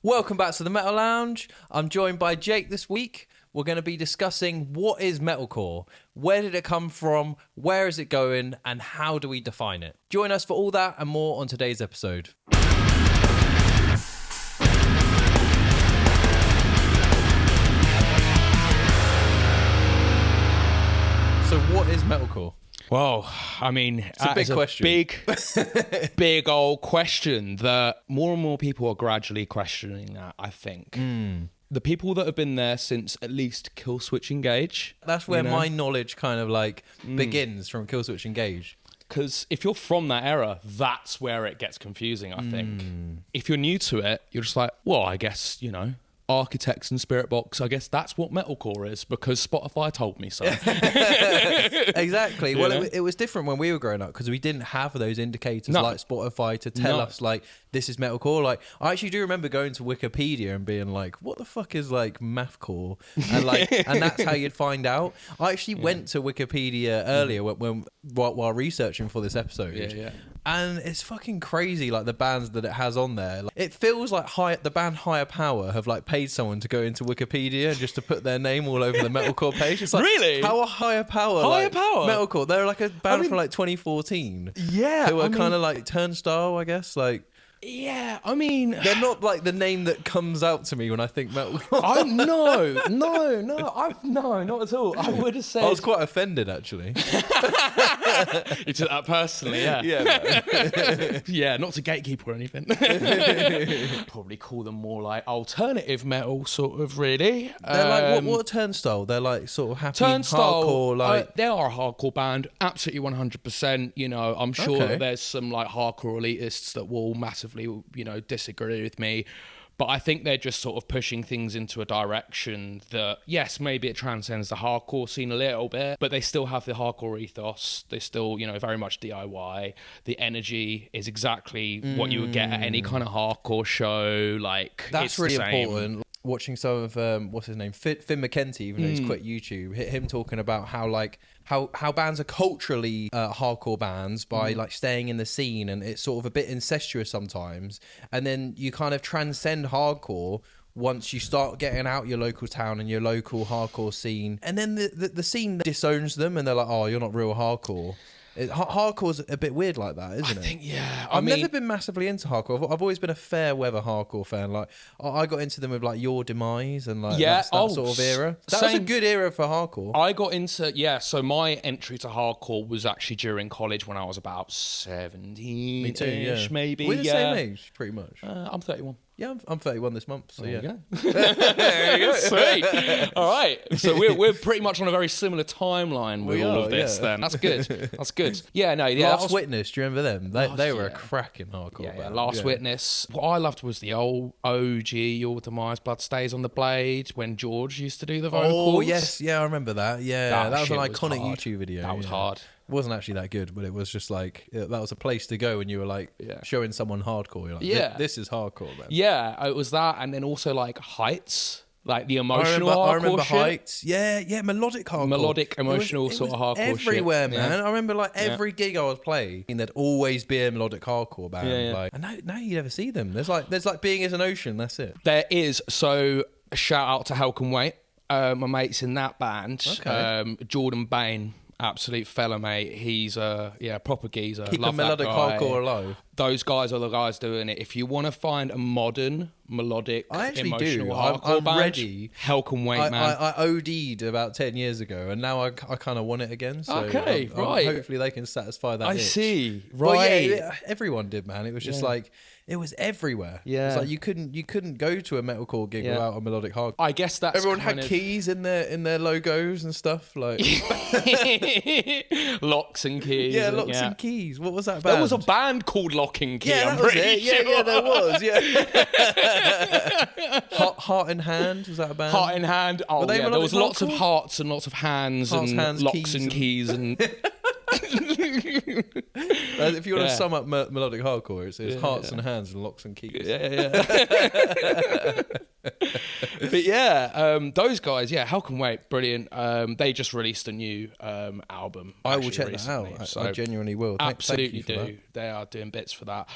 Welcome back to the Metal Lounge. I'm joined by Jake this week. We're going to be discussing what is metalcore, where did it come from, where is it going, and how do we define it. Join us for all that and more on today's episode. So what is metalcore? Well, I mean, it's a big question. Big old question that more and more people are gradually questioning that, I think. The people that have been there since at least Killswitch Engage. That's where my knowledge kind of like begins, from Killswitch Engage. Because if you're from that era, that's where it gets confusing, I think. If you're new to it, you're just like, well, I guess, Architects and Spirit Box, I guess that's what metalcore is because Spotify told me so. Exactly. Well, it was different when we were growing up because we didn't have those indicators like Spotify to tell us like this is metalcore. Like I actually do remember going to Wikipedia and being like, what the fuck is like mathcore? And like and that's how you'd find out. I actually went to Wikipedia earlier while researching for this episode. And it's fucking crazy, like the bands that it has on there. Like, it feels like the band Higher Power have like paid someone to go into Wikipedia just to put their name all over the metalcore page. It's like, really? How are Higher Power? Metalcore. They're like a band from like 2014. Yeah, who are kind of like Turnstile, I guess. Like. Yeah, I mean... They're not like the name that comes out to me when I think metalcore. No, not at all. I would have said... I was quite offended, actually. You took that personally, yeah. Yeah, yeah, not to gatekeep or anything. Probably call them more like alternative metal, sort of, really. They're like, what Turnstile? They're like sort of happy hardcore, like... they are a hardcore band, absolutely 100%. I'm sure that there's some like hardcore elitists that will massively disagree with me, but I think they're just sort of pushing things into a direction that, yes, maybe it transcends the hardcore scene a little bit, but they still have the hardcore ethos. They're still, very much DIY. The energy is exactly what you would get at any kind of hardcore show. Like, that's it's really the same. important. Watching some of what's his name, Finn McKenty, even though he's quit YouTube, him talking about how bands are culturally hardcore bands by like staying in the scene, and it's sort of a bit incestuous sometimes, and then you kind of transcend hardcore once you start getting out your local town and your local hardcore scene, and then the scene disowns them, and they're like, oh, you're not real hardcore. Hardcore's a bit weird like that, isn't it? I think, yeah. I've never been massively into hardcore. I've always been a fair weather hardcore fan. Like, I got into them with like Your Demise and like that sort of era. That was a good era for hardcore. I got into, so my entry to hardcore was actually during college when I was about 17. Me too, yeah. Maybe. We're the same age, pretty much. I'm 31. Yeah, I'm 31 this month, so there you go. There you go. Sweet. All right. So we're pretty much on a very similar timeline with all of this then. That's good. That's good. Yeah, no. Yeah, Last Witness, do you remember them? They were a cracking hardcore band. Last Witness. What I loved was the old OG, Your Demise, Blood Stays on the Blade, when George used to do the vocals. Oh, yes. Yeah, I remember that. Yeah, that was an iconic YouTube video. That was hard. It wasn't actually that good, but it was just like, that was a place to go when you were like showing someone hardcore. You're like, this is hardcore, man. Yeah, it was that. And then also like Heights, like the emotional hardcore I remember shit. Heights. Yeah, melodic hardcore. Melodic, emotional sort of hardcore everywhere, shit. man. I remember like every gig I was playing, there'd always be a melodic hardcore band. Yeah. Like, and now you never see them. There's like Being Is an Ocean, that's it. There is. So a shout out to Hell Can Wait. My mate's in that band. Okay. Jordan Bain. Absolute fella, mate. He's a proper geezer. Keep Love the melodic hardcore alive. Those guys are the guys doing it. If you want to find a modern, melodic, emotional hardcore I'm band, ready. Hell Can Wait, man. I OD'd about 10 years ago, and now I kind of want it again. So okay, right. Hopefully they can satisfy that itch. See. Right. Well, yeah, everyone did, man. It was just like, it was everywhere. Yeah. It's like you couldn't go to a metalcore gig without a melodic hardcore. I guess that's everyone had keys in their logos and stuff, like Locks and Keys. Yeah, Locks and Keys. What was that band? There was a band called Lock and Key. Yeah, I'm pretty sure. Yeah, there was. Yeah. Heart in Hand, was that a band? Heart in Hand. Oh, yeah. There was lots of hearts and lots of hands and locks and keys and. If you want to sum up melodic hardcore, it's hearts and hands and locks and keys. Yeah. But those guys, Hell Can Wait, brilliant. They just released a new album. I will check that out. I genuinely will. Absolutely Thank you for do. They are doing bits for that.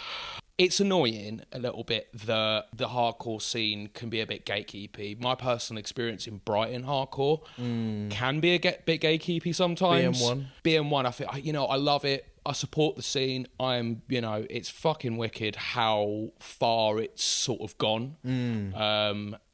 it's annoying a little bit that the hardcore scene can be a bit gatekeepy. My personal experience in Brighton hardcore can be a bit gatekeepy sometimes. BM1, I think, you know, I love it. I support the scene. It's fucking wicked how far it's sort of gone.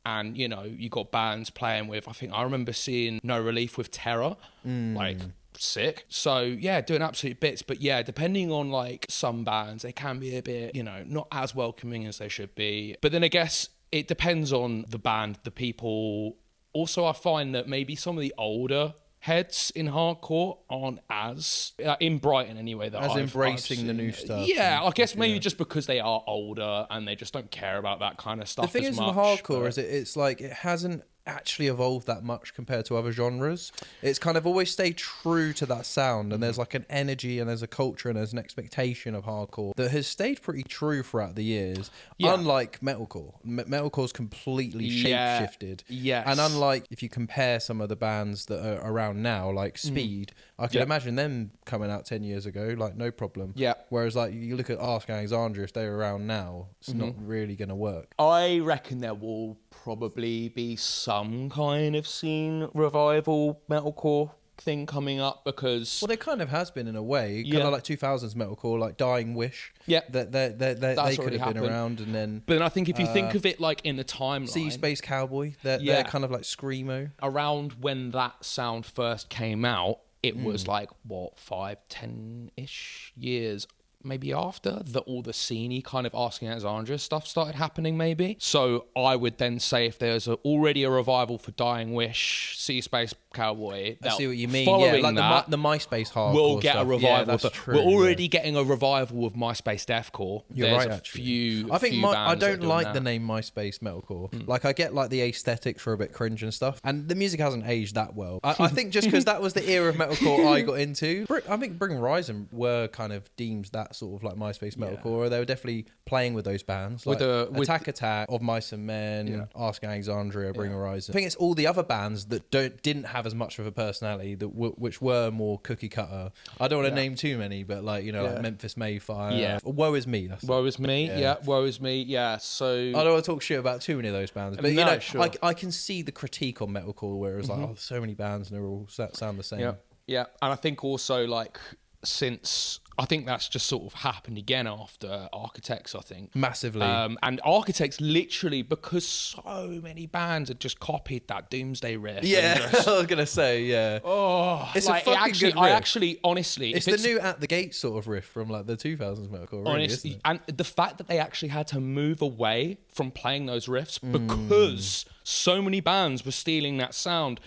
And, you know, you got bands playing with, I think I remember seeing No Relief with Terror, like, sick. So yeah, doing absolute bits. But yeah, depending on like some bands, they can be a bit, you know, not as welcoming as they should be. But then I guess it depends on the band, the people. Also, I find that maybe some of the older heads in hardcore aren't as in Brighton anyway, that as embracing the new stuff. Yeah, I guess maybe just because they are older and they just don't care about that kind of stuff. The thing as is much, with hardcore is it's like it hasn't actually evolved that much compared to other genres. It's kind of always stayed true to that sound, and there's like an energy and there's a culture and there's an expectation of hardcore that has stayed pretty true throughout the years. Unlike metalcore. Metalcore's completely shape-shifted. Yes. And unlike if you compare some of the bands that are around now, like Speed, I can imagine them coming out 10 years ago, like no problem. Yeah. Whereas like you look at Ask Alexandria, if they're around now, it's not really going to work. I reckon there will probably be some kind of scene revival metalcore thing coming up, because well, there kind of has been in a way, kind of like 2000s metalcore, like Dying Wish. Yeah, that they could have been around, and then. But then I think if you think of it like in the timeline, Sea Space Cowboy, they're kind of like screamo. Around when that sound first came out, it was like what 5-10-ish years. Maybe after that, all the scene-y kind of Asking Alexandria stuff started happening, maybe. So I would then say if there's already a revival for Dying Wish, Sea Space Cowboy, I see what you mean. Following like that, the MySpace hardcore we'll get stuff. a revival. Yeah, that's true, we're already getting a revival of MySpace deathcore. You're There's right, a actually. few. I think I don't like that. the name MySpace metalcore. Like I get like the aesthetics are a bit cringe and stuff, and the music hasn't aged that well. I think just because that was the era of metalcore I got into. I think Bring Horizon were kind of deemed that sort of like MySpace metalcore. They were definitely playing with those bands like Attack, Of Mice and Men, Ask Alexandria, Bring Horizon. I think it's all the other bands that didn't have as much of a personality which were more cookie cutter. I don't want to name too many, but like like Memphis Mayfire, Woe Is Me. Woe Is Me, Woe Is Me, So I don't want to talk shit about too many of those bands, but I can see the critique on metalcore where it's like, there's so many bands and they're all sound the same. Yeah, and I think also like since I think that's just sort of happened again after Architects, I think. Massively. And Architects literally, because so many bands had just copied that Doomsday riff. Yeah, I was going to say, it's like, a fucking good riff. Honestly... It's the new At the Gate sort of riff from like the 2000s metalcore, really, isn't it? And the fact that they actually had to move away from playing those riffs because so many bands were stealing that sound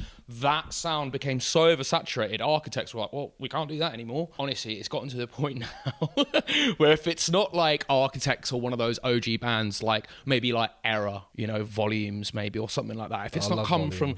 became so oversaturated. Architects were like, well, we can't do that anymore. Honestly, it's gotten to the point now where if it's not like Architects or one of those OG bands, like maybe like Era, Volumes maybe, or something like that, if it's not come from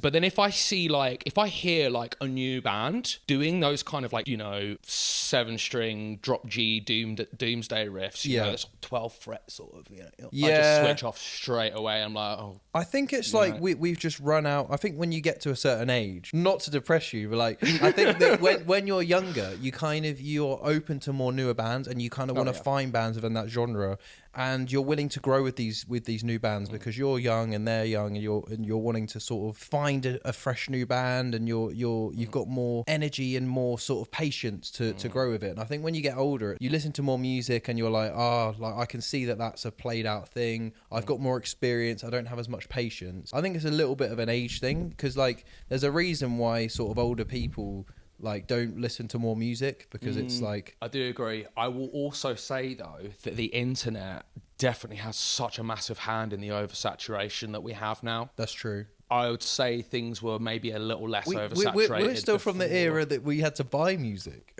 but then if I hear like a new band doing those kind of like 7-string drop G Doomsday riffs, that's 12 fret sort of, I just switch off straight away. I'm like, oh, I think it's like we've just run out. I think when you get to a certain age, not to depress you, but like I think that when you're younger, you're open to more newer bands, and you kind of want to find bands within that genre, and you're willing to grow with these new bands because you're young and they're young, and you're wanting to sort of find a fresh new band, and you've got more energy and more sort of patience to grow with it. And I think when you get older, you listen to more music and you're like, I can see that that's a played out thing. I've got more experience. I don't have as much patience. I think it's a little bit of an age thing, because like there's a reason why sort of older people like don't listen to more music, because it's like... I do agree. I will also say though that the internet definitely has such a massive hand in the oversaturation that we have now. That's true. I would say things were maybe a little less oversaturated. We're still from the era that we had to buy music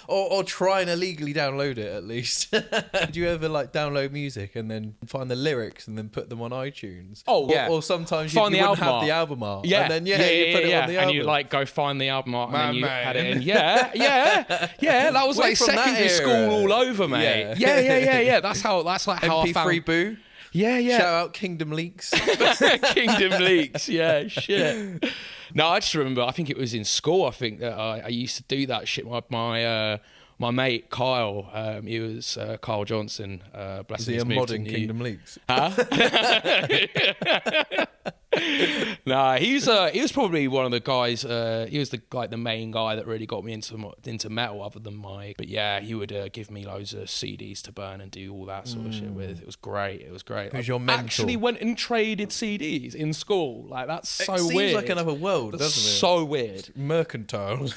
or try and illegally download it, at least. Did you ever like download music and then find the lyrics and then put them on iTunes? Oh, yeah. Or sometimes you wouldn't have the album art. Yeah. And then you put it on the album. And you like go find the album art and then you had it in. Yeah. That was like secondary school all over, mate. Yeah. That's like how I found... MP3 Boo. Yeah. Shout out Kingdom Leaks. Kingdom Leaks, yeah, shit. No, I just remember, I think it was in school, I think that I used to do that shit. My My mate Kyle, he was Kyle Johnson. Bless him. Is he a mod in Kingdom Leagues? Huh? Nah, he was probably one of the guys. He was the main guy that really got me into metal, other than Mike. But yeah, he would give me loads of CDs to burn and do all that sort of shit with. It was great. Who's your mentor? Actually went and traded CDs in school. Like, that's so weird. It seems like another world, doesn't it? So weird. Mercantile.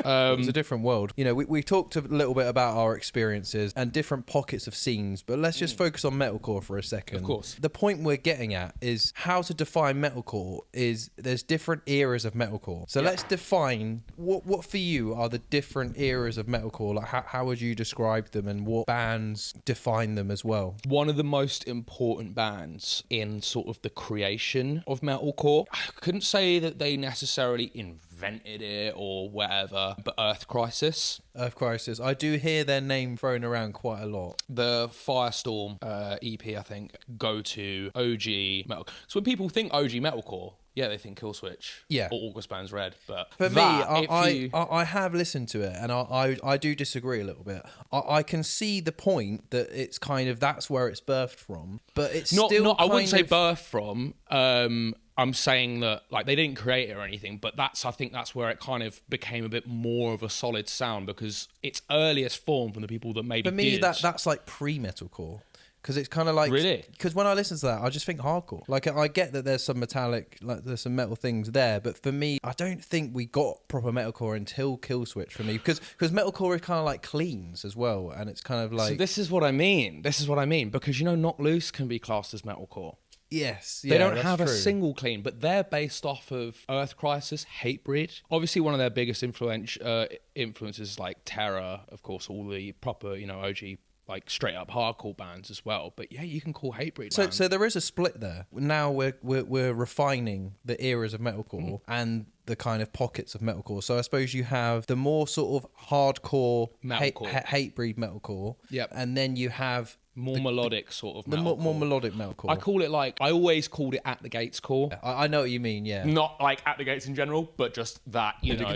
It's a different world. You know, we talked a little bit about our experiences and different pockets of scenes, but let's just focus on metalcore for a second. Of course. The point we're getting at is how to define metalcore is there's different eras of metalcore. So let's define what for you are the different eras of metalcore. Like, how would you describe them, and what bands define them as well? One of the most important bands in sort of the creation of metalcore, I couldn't say that they necessarily invented it or whatever, but Earth Crisis. Earth Crisis. I do hear their name thrown around quite a lot. The Firestorm EP, I think, go to OG metal. So when people think OG metalcore, yeah, they think Killswitch, or August Burns Red. But for me, I have listened to it, and I do disagree a little bit. I can see the point that it's kind of that's where it's birthed from, but it's still. I wouldn't say birthed from. I'm saying that, like, they didn't create it or anything, but I think that's where it kind of became a bit more of a solid sound, because its earliest form from the people that maybe for me did. that's like pre-metalcore. Because it's kind of like... Really? Because when I listen to that, I just think hardcore. Like, I get that there's some metallic... Like, there's some metal things there. But for me, I don't think we got proper metalcore until Killswitch for me. Because metalcore is kind of like cleans as well. And it's kind of like... So this is what I mean. Because, you know, Knock Loose can be classed as metalcore. Yes. They don't have a single clean, but they're based off of Earth Crisis, Hatebreed. Obviously, one of their biggest influences, like Terror, of course, all the proper, you know, OG... like straight up hardcore bands as well, but yeah, you can call Hatebreed. So there is a split there. Now we're refining the eras of metalcore and the kind of pockets of metalcore. So I suppose you have the more sort of hardcore Hatebreed metalcore, and then you have more melodic sort of metalcore. More melodic metalcore. I call it I always called it At the Gates core. I know what you mean, yeah. Not like At the Gates in general, but just that, you know.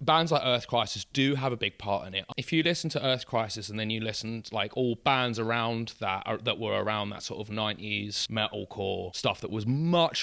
Bands like Earth Crisis do have a big part in it. If you listen to Earth Crisis and then you listen to like all bands around that were around that sort of 90s metalcore stuff that was much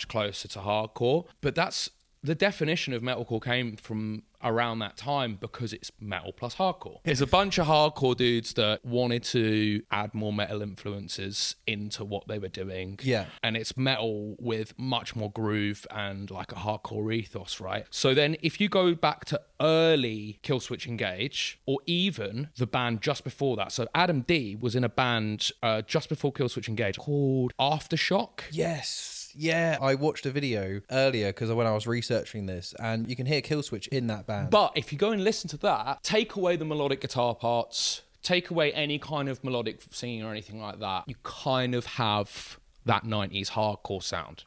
closer to hardcore, but that's the definition of metalcore came from around that time because it's metal plus hardcore. It's a bunch of hardcore dudes that wanted to add more metal influences into what they were doing. Yeah. And it's metal with much more groove and like a hardcore ethos, right? So then if you go back to early Killswitch Engage, or even the band just before that. So Adam D was in a band just before Killswitch Engage called Aftershock. Yes. Yeah, I watched a video earlier because when I was researching this, and you can hear Killswitch in that band. But if you go and listen to that, take away the melodic guitar parts, take away any kind of melodic singing or anything like that, you kind of have that 90s hardcore sound.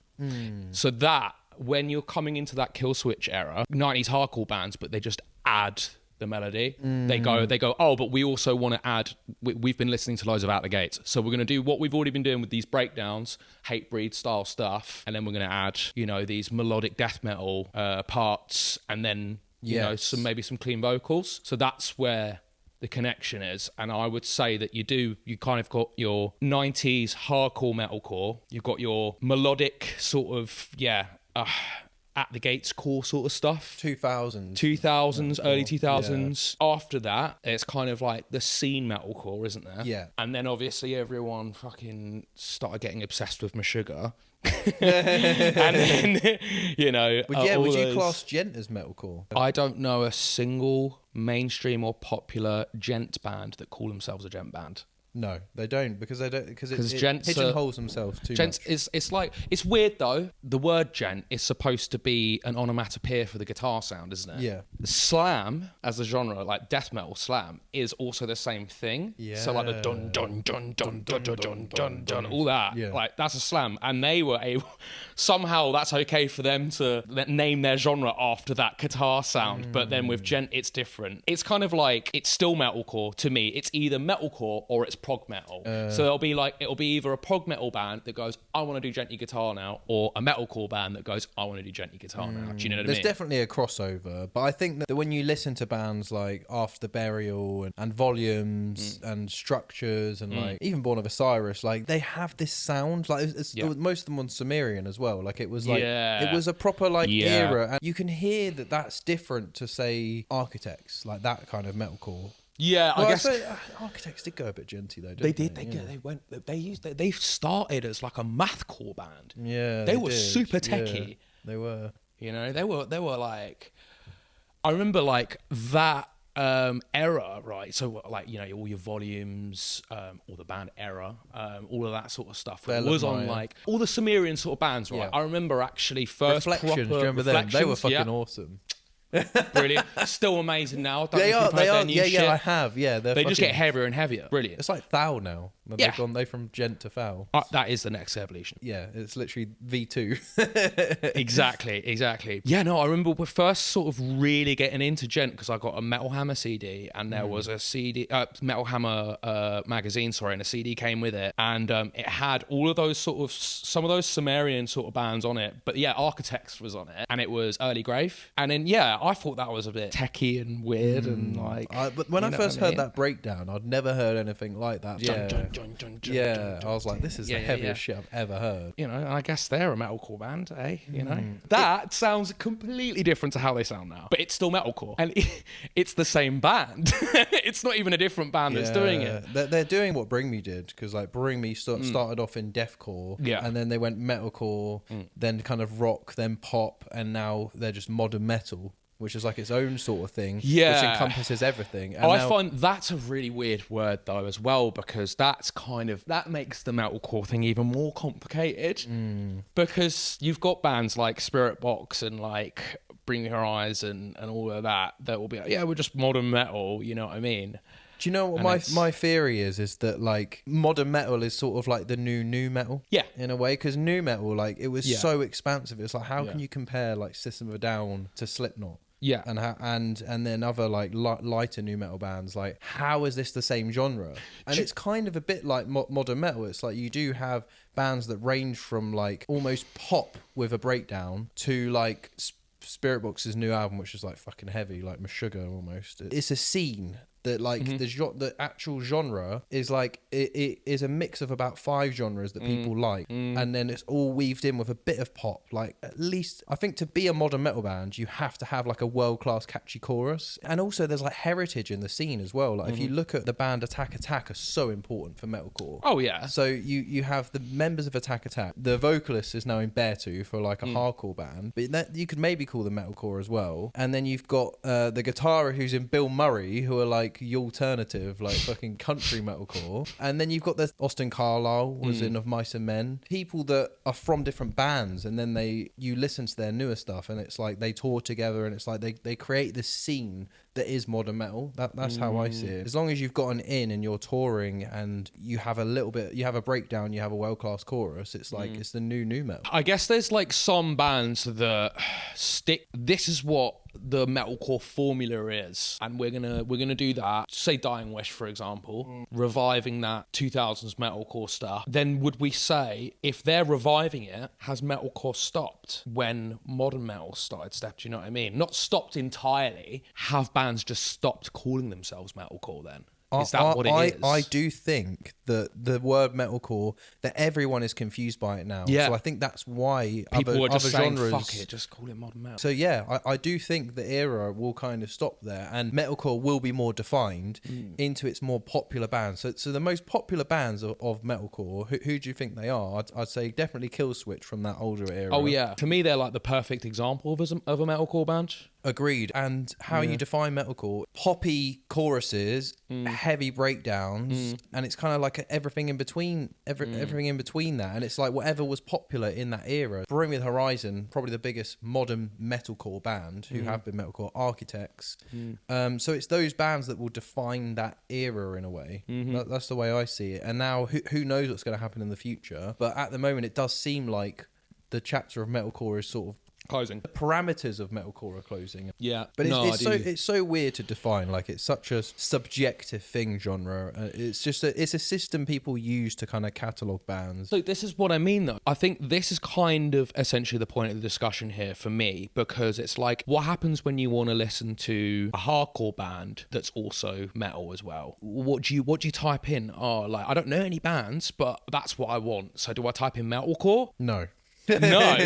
So that, when you're coming into that Killswitch era, 90s hardcore bands, but they just add the melody. They go, oh, but we also want to add, we've been listening to loads of Out the Gates, so we're going to do what we've already been doing with these breakdowns, Hatebreed style stuff, and then we're going to add, you know, these melodic death metal parts, and then, you know, maybe some clean vocals. So that's where the connection is. And I would say that you kind of got your 90s hardcore metalcore, you've got your melodic sort of, At the Gates core sort of stuff. 2000s, early 2000s. Yeah. After that, it's kind of like the scene metalcore, isn't there? Yeah. And then obviously everyone fucking started getting obsessed with Meshuggah. And then, you know... would you class Djent as metalcore? I don't know a single mainstream or popular Djent band that call themselves a Djent band. No, they don't, because it Djent's pigeonholes themselves too much. It's weird though. The word Djent is supposed to be an onomatopoeia for the guitar sound, isn't it? Yeah. Slam as a genre, like death metal slam, is also the same thing. Yeah. So like the dun dun dun dun dun dun dun dun dun, all that. Yeah. Like that's a slam, and they were able somehow that's okay for them to name their genre after that guitar sound. But then with Djent, it's different. It's kind of like it's still metalcore to me. It's either metalcore or it's prog metal. So it'll be either a prog metal band that goes, I want to do gently guitar now, or a metalcore band that goes, I want to do gently guitar now. Do you know what I mean? There's definitely a crossover, but I think that when you listen to bands like After the Burial and Volumes and Structures and like even Born of Osiris, like they have this sound. Like most of them on Sumerian as well. Like it was like it was a proper like era, and you can hear that that's different to say Architects, like that kind of metalcore. Yeah, well, I guess Architects did go a bit genty though. They did. They started as like a mathcore band. Yeah, they were super techie. Yeah, they were. You know, they were like. I remember like that era, right? So like, you know, all your Volumes, all the band Era, all of that sort of stuff was on like all the Sumerian sort of bands, right? Yeah. I remember actually first Reflections. Do you remember them? They were fucking awesome. Brilliant. Still amazing now. They are. Yeah, I have. Yeah, they just get heavier and heavier. Brilliant. It's like Thou now. They're from Djent to Thou. That is the next evolution. Yeah, it's literally V2. Exactly. Yeah, no, I remember we first sort of really getting into Djent because I got a Metal Hammer CD and there was a CD, Metal Hammer magazine, and a CD came with it, and it had all of those sort of some of those Sumerian sort of bands on it. But yeah, Architects was on it, and it was Early Grave, and then I thought that was a bit techie and weird and like. But when I first heard that breakdown, I'd never heard anything like that. I was like, this is the heaviest shit I've ever heard. You know, and I guess they're a metalcore band, eh? You know, that sounds completely different to how they sound now, but it's still metalcore, and it's the same band. It's not even a different band that's doing it. They're doing what Bring Me did, because like Bring Me started off in deathcore, and then they went metalcore, then kind of rock, then pop, and now they're just modern metal, which is like its own sort of thing, which encompasses everything. And I find that's a really weird word though as well, because that makes the metalcore thing even more complicated, because you've got bands like Spirit Box and like Bring Me Horizon and all of that will be like, we're just modern metal, you know what I mean? Do you know what my theory is that like modern metal is sort of like the new metal? Yeah. In a way, because new metal, like it was so expansive. It's like, how can you compare like System of a Down to Slipknot? Yeah, and then other like lighter new metal bands. Like, how is this the same genre? And it's kind of a bit like modern metal. It's like you do have bands that range from like almost pop with a breakdown to like Spirit Box's new album, which is like fucking heavy, like Meshuggah almost. It's a scene that like the actual genre is like it is a mix of about 5 genres that people like, and then it's all weaved in with a bit of pop. Like, at least I think to be a modern metal band, you have to have like a world-class catchy chorus, and also there's like heritage in the scene as well. Like if you look at the band Attack Attack are so important for metalcore. Oh yeah. So you have the members of Attack Attack. The vocalist is now in Beartooth for like a hardcore band, but that you could maybe call them metalcore as well. And then you've got the guitarist who's in Bill Murray, who are like the alternative, like fucking country metalcore. And then you've got the Austin Carlisle was in Of Mice and Men. People that are from different bands, and then you listen to their newer stuff, and it's like they tour together, and it's like they create this scene that is modern metal. That's how I see it. As long as you've got an in and you're touring and you have a breakdown, you have a world-class chorus, it's like it's the new metal. I guess there's like some bands that stick, this is what the metalcore formula is, and we're gonna do that. Say Dying Wish, for example, reviving that 2000s metalcore stuff. Then would we say, if they're reviving it, has metalcore stopped when modern metal started step? Do you know what I mean? Not stopped entirely. Have bands just stopped calling themselves metalcore then? Is that what it is? I do think that the word metalcore, that everyone is confused by it now. Yeah. So I think that's why people are just other saying, genres, fuck it, just call it modern metal. So yeah, I do think the era will kind of stop there, and metalcore will be more defined into its more popular bands. So the most popular bands of metalcore, who do you think they are? I'd say definitely Killswitch from that older era. Oh yeah, for me they're like the perfect example of a metalcore band. Agreed. And how you define metalcore: poppy choruses, heavy breakdowns, and it's kind of like everything in between. Everything in between that, and it's like whatever was popular in that era. Bring Me the Horizon, probably the biggest modern metalcore band who have been metalcore. Architects. So it's those bands that will define that era in a way. That's the way I see it. And now who knows what's going to happen in the future? But at the moment, it does seem like the chapter of metalcore is sort of Closing. The parameters of metalcore are closing. Yeah. But it's so weird to define. Like, it's such a subjective thing, genre. It's just it's a system people use to kind of catalogue bands. So this is what I mean, though. I think this is kind of essentially the point of the discussion here for me, because it's like, what happens when you want to listen to a hardcore band that's also metal as well? What do you type in? Oh, like, I don't know any bands, but that's what I want. So do I type in metalcore? No. No.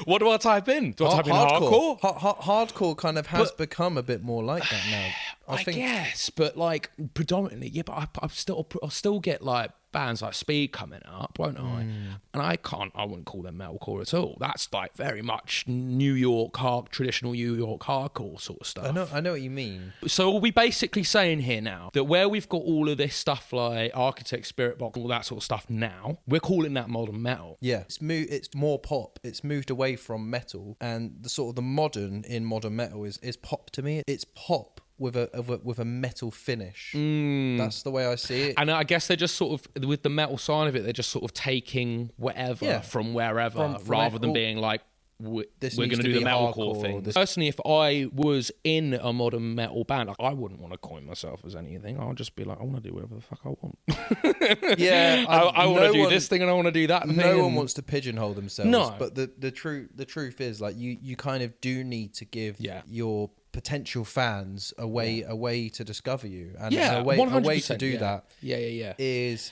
What do I type in? Do I type in hardcore? Hardcore kind of has become a bit more like that now. I guess, but like predominantly, yeah. But I'll still get like bands like Speed coming up, won't I? And I wouldn't call them metalcore at all. That's like very much New York traditional New York hardcore sort of stuff. I know what you mean. So are we basically saying here now that where we've got all of this stuff like Architect, Spirit Box, all that sort of stuff now, we're calling that modern metal? Yeah, it's more pop. It's moved away from metal, and the sort of the modern in modern metal is pop to me. It's pop with a metal finish. That's the way I see it. And I guess they're just sort of, with the metal side of it, they're just sort of taking whatever from wherever, rather than being like, we're going to do the metalcore thing. Personally, if I was in a modern metal band, I wouldn't want to coin myself as anything. I'll just be like, I want to do whatever the fuck I want. Yeah, I want to do this thing and I want to do that thing. No one wants to pigeonhole themselves. No. But the truth is, like, you kind of do need to give your potential fans a way to discover you, and a way to do that is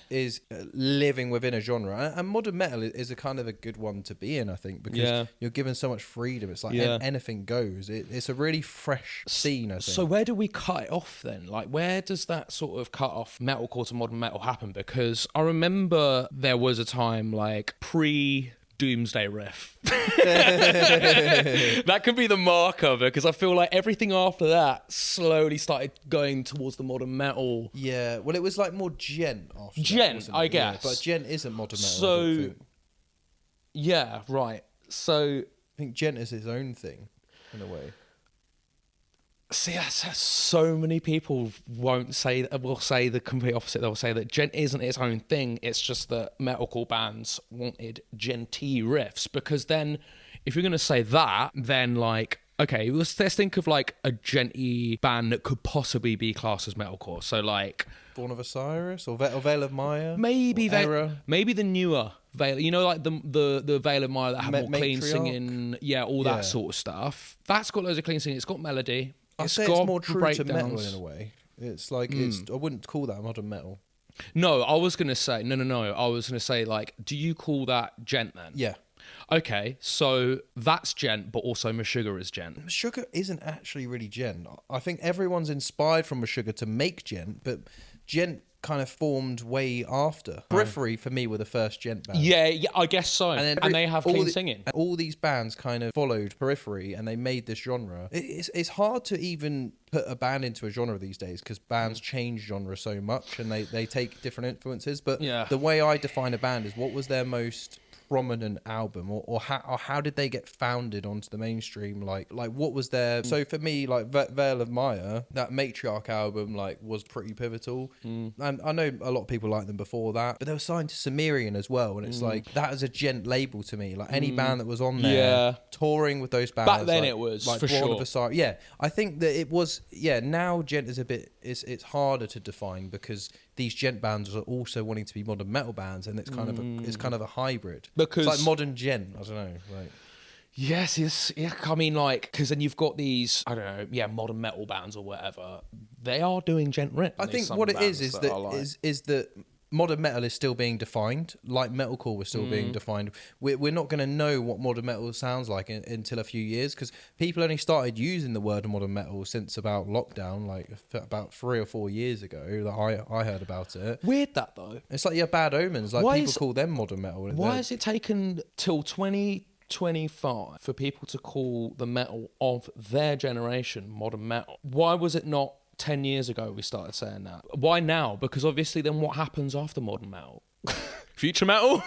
living within a genre, and modern metal is a kind of a good one to be in, I think, because you're given so much freedom. It's like anything goes. It's a really fresh scene, I think. So where do we cut it off then? Like, where does that sort of cut off metalcore to modern metal happen? Because I remember there was a time like Doomsday Riff. That could be the marker, because I feel like everything after that slowly started going towards the modern metal. Yeah, well, it was like more Djent after Djent, I guess. Yeah, but Djent isn't modern metal. So, yeah, right. So I think Djent is his own thing, in a way. See, so many people will say the complete opposite. They'll say that Djent isn't its own thing. It's just that metalcore bands wanted djenty riffs. Because then, if you're going to say that, then like, okay, let's think of like a djenty band that could possibly be classed as metalcore. So like Born of Osiris or Veil of Maya, maybe the newer Veil. You know, like the Veil of Maya that had more clean singing, all that sort of stuff. That's got loads of clean singing. It's got melody. I'd say it's more true to metal in a way. It's like I wouldn't call that modern metal. No, I was going to say no. I was going to say, like, do you call that Djent then? Yeah. Okay, so that's Djent, but also Meshuggah is Djent. Meshuggah isn't actually really Djent. I think everyone's inspired from Meshuggah to make Djent, but Djent kind of formed way after. Periphery, for me, were the first Djent band. Yeah, I guess so. And they have clean singing. All these bands kind of followed Periphery, and they made this genre. It's hard to even put a band into a genre these days, because bands change genre so much, and they take different influences. But the way I define a band is, what was their most prominent album, or how did they get founded onto the mainstream? Like what was their... So for me, like Veil of Maya, that Matriarch album, like, was pretty pivotal. And I know a lot of people liked them before that, but they were signed to Sumerian as well, and it's like, that is a Djent label to me. Like, any band that was on there touring with those bands back then, like, it was like for Born sure of Osiris. Yeah, I think that it was. Now Djent is a bit... It's harder to define, because these Djent bands are also wanting to be modern metal bands, and it's kind of a hybrid. Because it's like modern Djent, I don't know. Like, yes. I mean, like, because then you've got these, I don't know, modern metal bands or whatever. They are doing Djent riff. I think what it is that modern metal is still being defined, like metalcore was still being defined. We're not going to know what modern metal sounds like until a few years, because people only started using the word modern metal since about lockdown, like about 3 or 4 years ago that I heard about it. Weird that, though. It's like Bad Omens, like people call them modern metal. Why has it taken till 2025 for people to call the metal of their generation modern metal? Why was it not 10 years ago we started saying that? Why now? Because obviously then what happens after modern metal? future metal.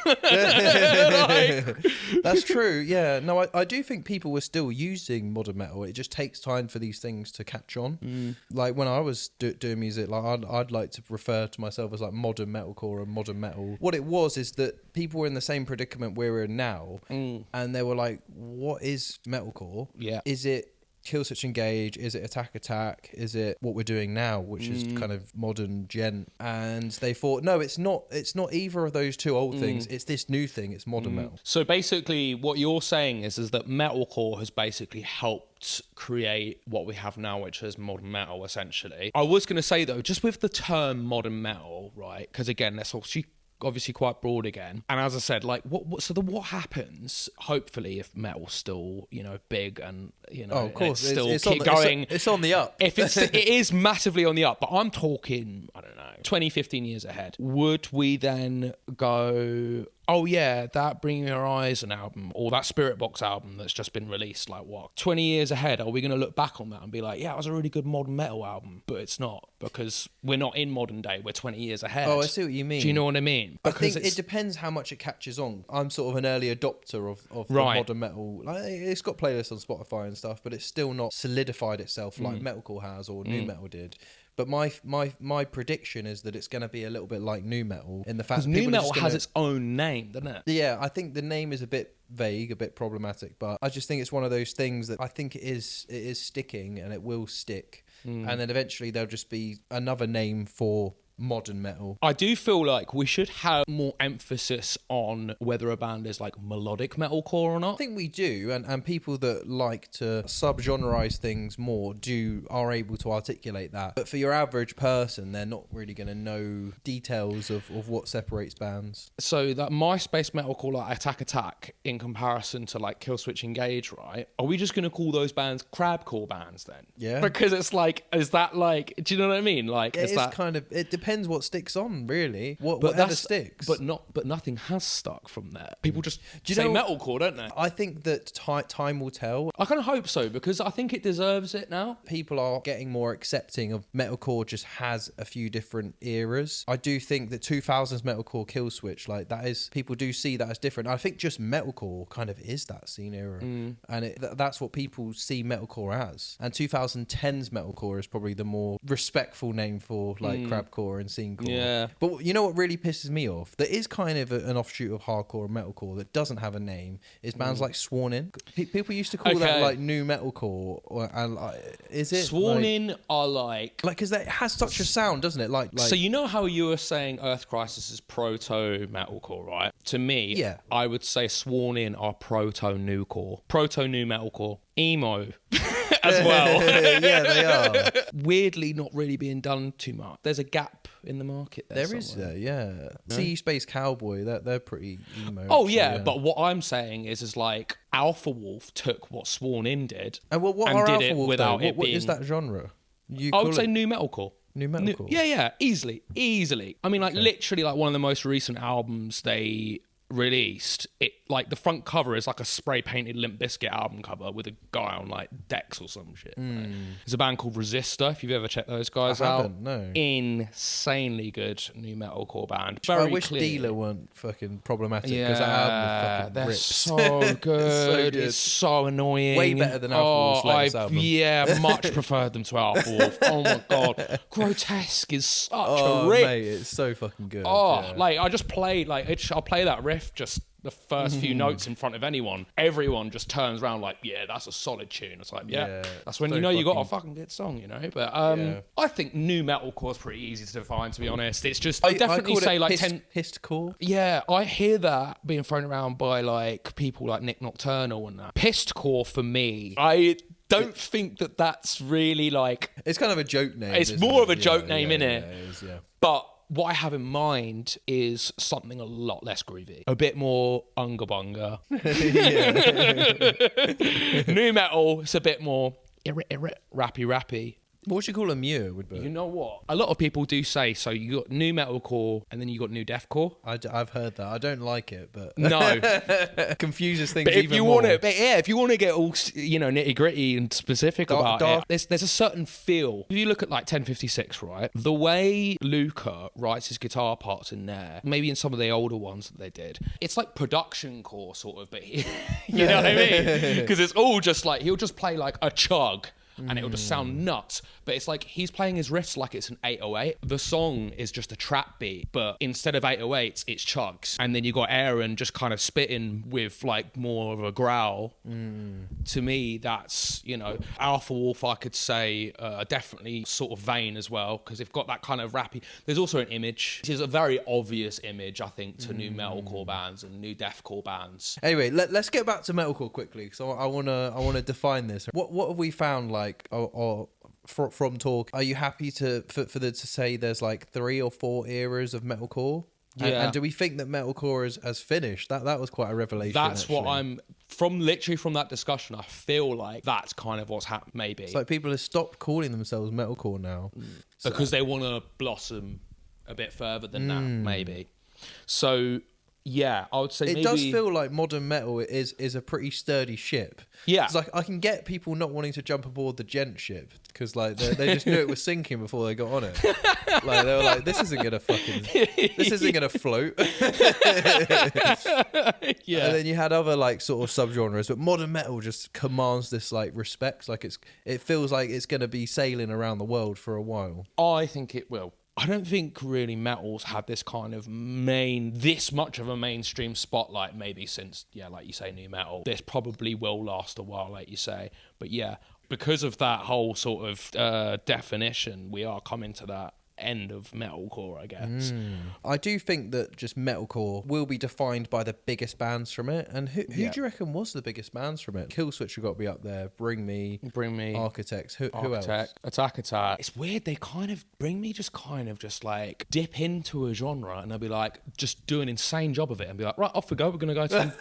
That's true. Yeah. No, I do think people were still using modern metal. It just takes time for these things to catch on. Like when I was doing music, like I'd like to refer to myself as like modern metalcore and modern metal. What it was is that people were in the same predicament we're in now, and they were like, "What is metalcore? Yeah. Is it Killswitch Engage? Is it Attack? Is it what we're doing now, which is kind of modern Djent?" And they thought, no, it's not either of those two old things. It's this new thing. It's modern metal. So basically what you're saying is that metalcore has basically helped create what we have now, which is modern metal, essentially. I was going to say, though, just with the term modern metal, right, because again, that's obviously quite broad again, and as I said, like what happens, hopefully, if metal's still, you know, big and, you know, of course, it's still it's keep going, it's on the up. If it is massively on the up, but I'm talking, I don't know, 20, 15 years ahead, would we then go, oh yeah, that Bring Your Horizon album or that Spirit Box album that's just been released, like what, 20 years ahead, are we going to look back on that and be like, yeah, it was a really good modern metal album? But it's not, because we're not in modern day, we're 20 years ahead. Oh, I see what you mean. Do you know what I mean? Because I think it depends how much it catches on. I'm sort of an early adopter of the modern metal. Like, it's got playlists on Spotify and stuff, but it's still not solidified itself like metalcore has or nu metal did. But my prediction is that it's going to be a little bit like nu metal in the fact that nu metal has its own name, doesn't it? Yeah, I think the name is a bit vague, a bit problematic, but I just think it's one of those things that I think it is sticking and it will stick, and then eventually there'll just be another name for modern metal. I do feel like we should have more emphasis on whether a band is like melodic metalcore or not. I think we do, and people that like to subgenreize things more are able to articulate that. But for your average person, they're not really going to know details of what separates bands. So that MySpace metalcore, like Attack, in comparison to like Killswitch Engage, right? Are we just going to call those bands crabcore bands then? Yeah. Because it's like, is that like, do you know what I mean? Like, it depends what sticks on, really. Whatever sticks. But nothing has stuck from there. People just say metalcore, don't they? I think that time will tell. I kind of hope so, because I think it deserves it now. People are getting more accepting of metalcore just has a few different eras. I do think that 2000s metalcore Killswitch, like that is, people do see that as different. I think just metalcore kind of is that scene era. And that's what people see metalcore as. And 2010s metalcore is probably the more respectful name for like crabcore and scenecore. Yeah. But you know what really pisses me off? That is kind of an offshoot of hardcore and metalcore that doesn't have a name. Is bands like Sworn In. People used to call that like Nu-Metalcore, and is it Sworn In are like because it has such a sound, doesn't it? Like so you know how you were saying Earth Crisis is proto metalcore, right? To me, yeah, I would say Sworn In are proto nu-core, proto nu metalcore, emo. As well. Yeah, they are. Weirdly not really being done too much. There's a gap in the market there is, yeah. No? See Space Cowboy, they're pretty emo. Oh, actually, yeah, but what I'm saying is like Alpha Wolf took what Sworn In did and what did Alpha it Wolf, without what, it what being... is that genre? I would say Nu-Metalcore. Nu-Metalcore? Yeah, easily. I mean, like literally like one of the most recent albums they released, it like the front cover is like a spray painted Limp Bizkit album cover with a guy on like decks or some shit. Right? There's a band called Resistor, if you've ever checked those guys out. No. Insanely good nu metalcore band. I wish Dealer weren't fucking problematic, because that album fucking rips. So good. It's so annoying. Way better than Alpha Wolf's latest album. Yeah, much preferred them to Alpha Wolf. Oh my god, Grotesque is such a rip. Mate, it's so fucking good. Like I just played I'll play that riff just the first few notes in front of anyone. Everyone just turns around like, yeah, that's a solid tune. It's like, yeah. That's when you know you got a fucking good song, you know. But I think nu metalcore is pretty easy to define, to be honest. It's just I definitely say like pistcore. Yeah, I hear that being thrown around by like people like Nick Nocturnal and that. Pistcore for me, I don't think that's really like... It's kind of a joke name. It's more of a joke name, innit? Yeah, it is, yeah. But what I have in mind is something a lot less groovy. A bit more unga bunga. Nu metal, it's a bit more rappy. What would you call a Mew? Would be? You know what? A lot of people do say, so you got Nu-Metalcore and then you got Nu-Deathcore. I've heard that. I don't like it, but no. Confuses things But if even you more. if you want to get all, nitty gritty and specific about it, there's a certain feel. If you look at like 1056, right? The way Luca writes his guitar parts in there, maybe in some of the older ones that they did, it's like production core sort of, but you know what I mean? Because it's all just like, he'll just play like a chug and it'll just sound nuts. But it's like he's playing his riffs like it's an 808. The song is just a trap beat, but instead of 808s, it's chugs. And then you got Aaron just kind of spitting with like more of a growl. To me, that's, Alpha Wolf, I could say, definitely sort of vein as well, because they've got that kind of rappy. There's also an image. There's a very obvious image, I think, to new metalcore bands and new deathcore bands. Anyway, let's get back to metalcore quickly, because I wanna define this. What have we found from talk? Are you happy to say there's like 3 or 4 eras of metalcore? Yeah. And do we think that metalcore has finished? That was quite a revelation. That's actually. what I'm from that discussion. I feel like that's kind of what's happened. Maybe it's like people have stopped calling themselves metalcore now because they want to blossom a bit further than that. Maybe. So yeah, I would say it does feel like modern metal is a pretty sturdy ship. Yeah, it's like I can get people not wanting to jump aboard the Djent ship because like they just knew it was sinking before they got on it. Like they were like, this isn't gonna float. Yeah, and then you had other like sort of subgenres, but modern metal just commands this like respect. Like it feels like it's gonna be sailing around the world for a while. I think it will. I don't think really metal's had this kind of this much of a mainstream spotlight maybe since, like you say, new metal. This probably will last a while, like you say. But yeah, because of that whole sort of definition, we are coming to that end of metalcore, I guess. I do think that just metalcore will be defined by the biggest bands from it. And who do you reckon was the biggest bands from it? Killswitch have got to be up there. Bring Me, Architects. Who else? Attack. It's weird. They kind of Bring Me just like dip into a genre and they'll be like just do an insane job of it and be like, right, off we go. We're gonna go to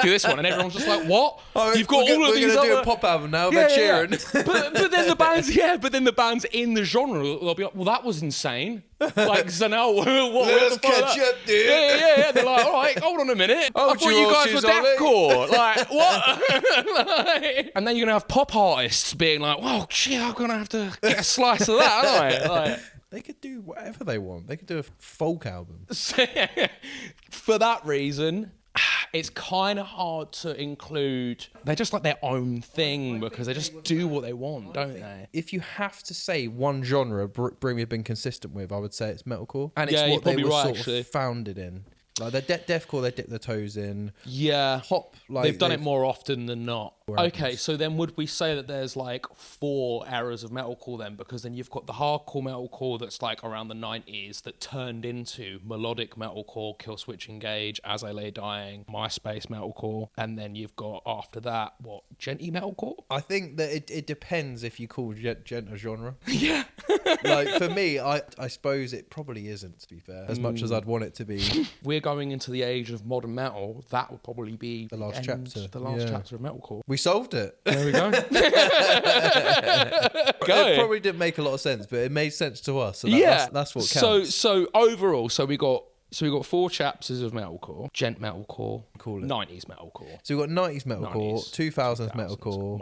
do this one, and everyone's just like, what? You've got all of these. We're gonna do a pop album now. They're cheering. But then the bands in the genre, they'll be like, well, that was insane. Like, so now what? Let's catch up, dude. Yeah. They're like, all right, hold on a minute. I thought you guys were deathcore. Like, what? And then you're gonna have pop artists being like, well, shit, I'm gonna have to get a slice of that, aren't I? Like, they could do whatever they want. They could do a folk album. For that reason, it's kind of hard to include. They're just like their own thing because they just do what they want, don't they? If you have to say one genre Bring Me have been consistent with, I would say it's metalcore. And it's Yeah, what they were right, sort of founded in. Like they're deathcore, they dip their toes in. Yeah. Pop, like they've done it more often than not. Okay, so then would we say that there's like 4 eras of metalcore then? Because then you've got the hardcore metalcore that's like around the 90s that turned into melodic metalcore, Killswitch Engage, As I Lay Dying, MySpace metalcore, and then you've got after that, what, Djenty metalcore? I think that it depends if you call Djent a genre. Yeah. Like for me, I suppose it probably isn't, to be fair, as much as I'd want it to be. We're going into the age of modern metal. That would probably be the last chapter. The last chapter of metalcore. We solved it. There we go. It probably didn't make a lot of sense, but it made sense to us. So that's what counts. So overall, we got 4 chapters of metalcore: Djent metalcore, 90s metalcore. So we've got 90s metalcore, 2000s metalcore,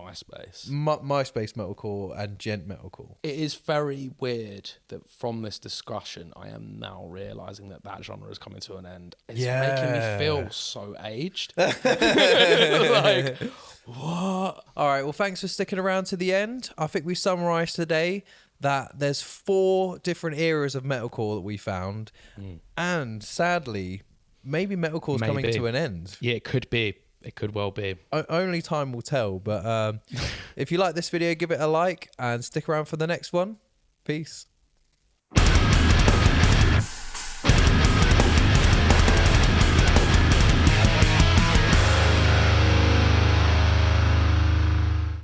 MySpace metalcore, and Djent metalcore. It is very weird that from this discussion, I am now realising that genre is coming to an end. It's making me feel so aged. Like, what? All right, well, thanks for sticking around to the end. I think we summarised today that there's 4 different eras of metalcore that we found, and sadly, maybe metalcore's coming to an end. Yeah, it could be. It could well be. Only time will tell, but if you like this video, give it a like and stick around for the next one. Peace.